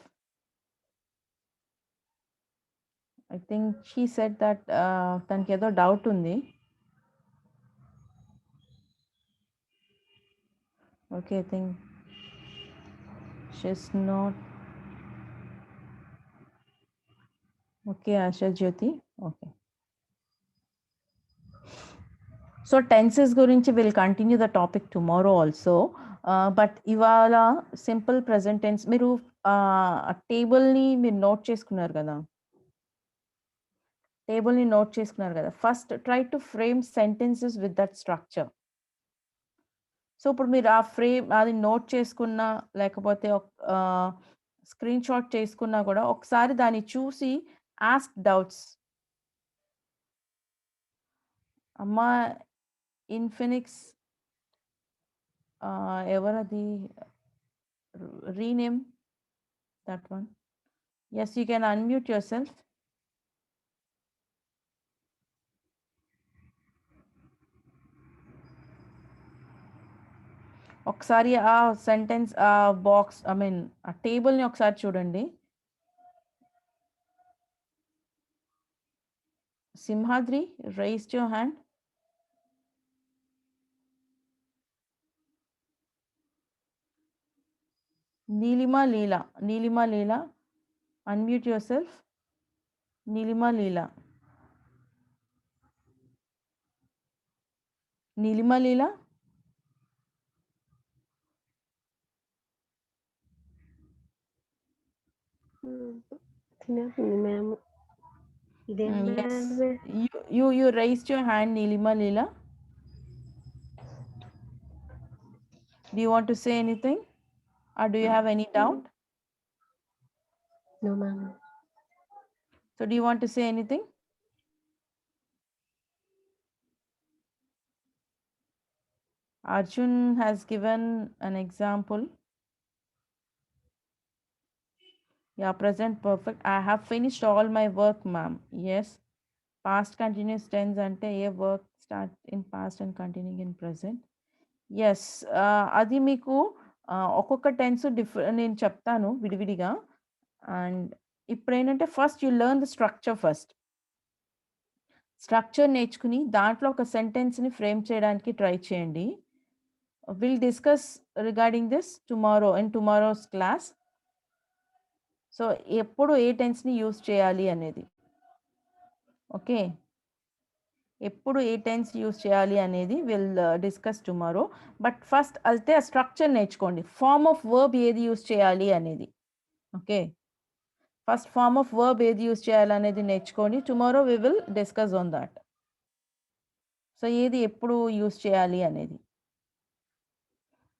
I think she said that tanki edo doubt undi. Okay, I think she's not. Okay, Asha Jyoti. Okay. So tenses gurinchi will continue the topic tomorrow also. But ivala simple present tense మీరు table ని మీరు note చేసుకున్నారు కదా, table ని note చేసుకున్నారు కదా. First try to frame sentences with that structure. So ఇప్పుడు మీరు ఆ ఫ్రేమ్ అది నోట్ చేసుకున్నా లేకపోతే స్క్రీన్ షాట్ చేసుకున్నా కూడా ఒకసారి దాన్ని చూసి ఆస్క్ డౌట్స్. అమ్మా ఇన్ఫినిక్స్ ఎవరది, rename that one. Yes, you can unmute yourself. ఒకసారి ఆ సెంటెన్స్ బాక్స్ ఆ టేబుల్ ని ఒకసారి చూడండి. Simhadri, raised your hand. Neelima Leela, unmute yourself. Neelima Leela. Yes. You raised your hand, Neelima Leela. Do you want to say anything? Or do you have any doubt? No, ma'am. So do you want to say anything? Arjun has given an example. Yeah, present perfect. I have finished all my work, ma'am. Yes. Past continuous tense ante a work start in past and continuing in present. Yes. అది మీకు ఒక్కొక్క tense నేను చెప్తాను విడివిడిగా. And ఇప్పుడు ఏంటంటే first you learn the structure first. Structure నేర్చుకుని దాంట్లో ఒక సెంటెన్స్ని ఫ్రేమ్ చేయడానికి ట్రై చేయండి. Will discuss regarding this tomorrow in tomorrow's class. So ఎప్పుడు ఏ టెన్స్ని యూస్ చేయాలి అనేది, ఓకే, ఎప్పుడు ఏ టెన్స్ యూస్ చేయాలి అనేది will discuss tomorrow. But first అయితే ఆ స్ట్రక్చర్ నేర్చుకోండి, ఫార్మ్ ఆఫ్ వర్బ్ ఏది యూస్ చేయాలి అనేది. Okay, first form of verb ఏది యూస్ చేయాలి అనేది నేర్చుకోండి. Tomorrow we will discuss on that. So ఏది ఎప్పుడు యూస్ చేయాలి అనేది.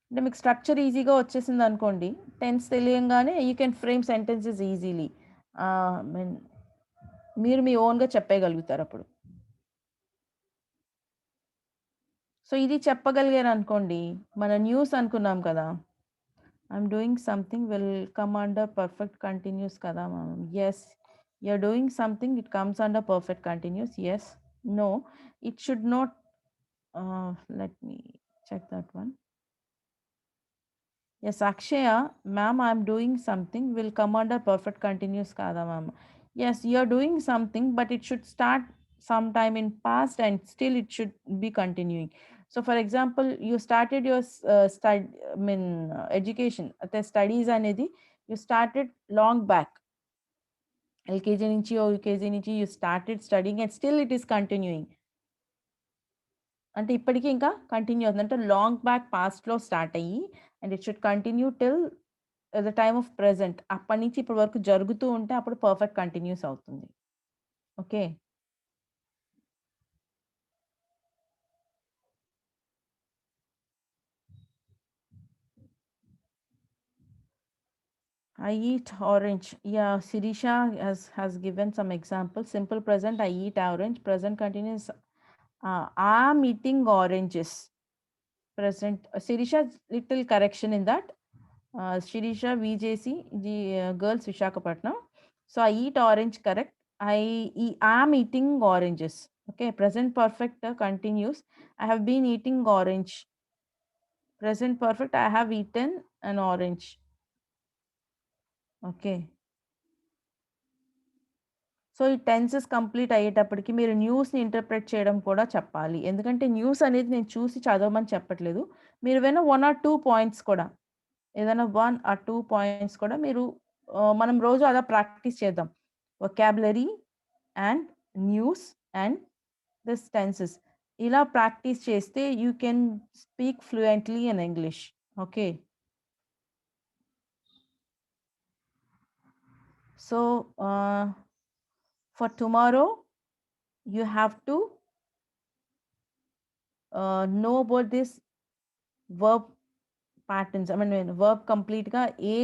అంటే మీకు స్ట్రక్చర్ ఈజీగా వచ్చేసింది అనుకోండి, టెన్స్ తెలియంగానే you can frame sentences easily. Mean మీరు మీ ఓన్గా చెప్పగలుగుతారు అప్పుడు. సో ఇది చెప్పగలిగారు అనుకోండి, మన న్యూస్ అనుకున్నాం కదా, I'm doing something will come under perfect continuous కదా ma'am. Yes, you're doing something, it comes under perfect continuous. Yes, no, it should not. Let me check that one. Yes, Akshaya, ma'am, I'm doing something will come under perfect continuous kada ma'am. Yes, you're doing something, but it should start sometime in past and still it should be continuing. So for example, you started your education, the studies anedi you started long back. LKG nunchi or UKG nunchi you started studying and still it is continuing. అంటే ఇప్పటికీ ఇంకా continue అవుతుంది, అంటే long back పాస్ట్లో start అయ్యి and it should continue till the time of present. అప్పటి నుంచి ఇప్పటి వరకు జరుగుతూ ఉంటే అప్పుడు పర్ఫెక్ట్ కంటిన్యూస్ అవుతుంది. Okay, I eat orange. Yeah, Sirisha has given some examples. Simple present, I eat orange. Present continuous, I'm eating oranges. Present, Sirisha, little correction in that. Shirisha VJC, the girls Vishakhapatnam. So I eat orange, correct. I am eating oranges. Okay, present perfect continues. I have been eating orange. Present perfect, I have eaten an orange. Okay. So ఈ tenses complete అయ్యేటప్పటికి మీరు న్యూస్ని interpret చేయడం కూడా చెప్పాలి. ఎందుకంటే news అనేది నేను చూసి చదవమని చెప్పట్లేదు, మీరు విన్న 1 or 2 పాయింట్స్ కూడా, ఏదైనా 1 or 2 పాయింట్స్ కూడా మీరు మనం రోజు అలా ప్రాక్టీస్ చేద్దాం. Vocabulary and news and this tenses ఇలా ప్రాక్టీస్ చేస్తే you can speak fluently in English. Okay, so for tomorrow you have to know about this verb patterns. I mean verb complete గా ఏ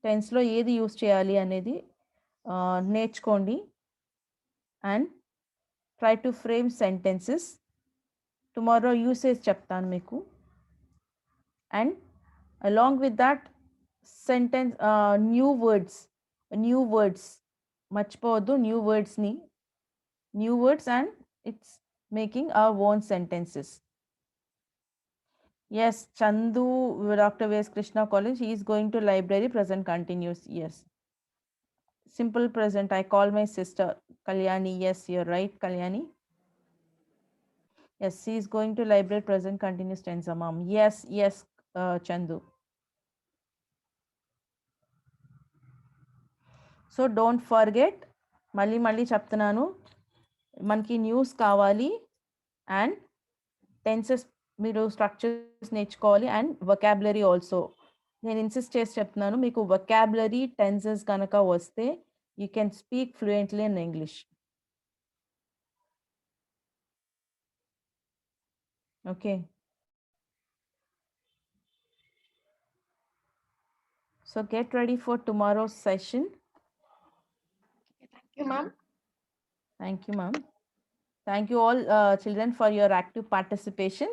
tense లో ఏది use చేయాలి అనేది నేర్చుకోండి and try to frame sentences. Tomorrow usage చెప్తాను మీకు. And along with that sentence new words మర్చిపోవద్దు, new words and it's making our own sentences. Yes, Chandu, Dr. V.S. Krishna College, he is going to library, present continuous. Yes. Simple present, I call my sister Kalyani. Yes, you're right, Kalyani. Yes, he is going to library, present continuous tense, ma'am. Yes, Chandu. So don't forget, మళ్ళీ చెప్తున్నాను, మనకి news కావాలి and tenses మీరు structures నేర్చుకోవాలి and vocabulary also. నేను insist చేసి చెప్తున్నాను, మీకు వొకాబులరీ టెన్సెస్ కనుక వస్తే you can speak fluently in English. Okay, so get ready for tomorrow's session. Thank you, ma'am. Thank you, ma'am. Thank you all children for your active participation.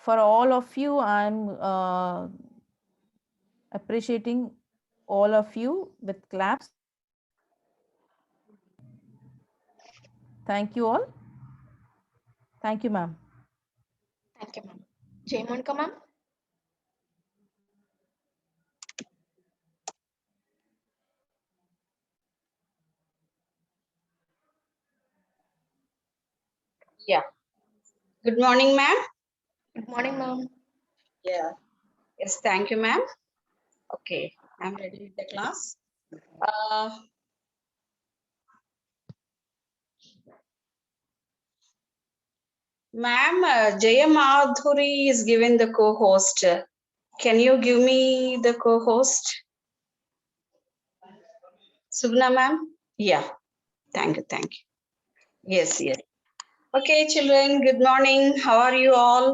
For all of you, I'm appreciating all of you with claps. Thank you all. Thank you, ma'am. Thank you, ma'am. Jay Monica, ma'am. Yeah. Good morning, ma'am. Good morning, ma'am. Yeah. Yes, thank you, ma'am. Okay, I'm ready with the class. Ma'am, Jaya Madhuri is given the co-host. Can you give me the co-host? Subna, ma'am? Yeah. Thank you, thank you. Yes, yes. Okay, children, good morning. How are you all?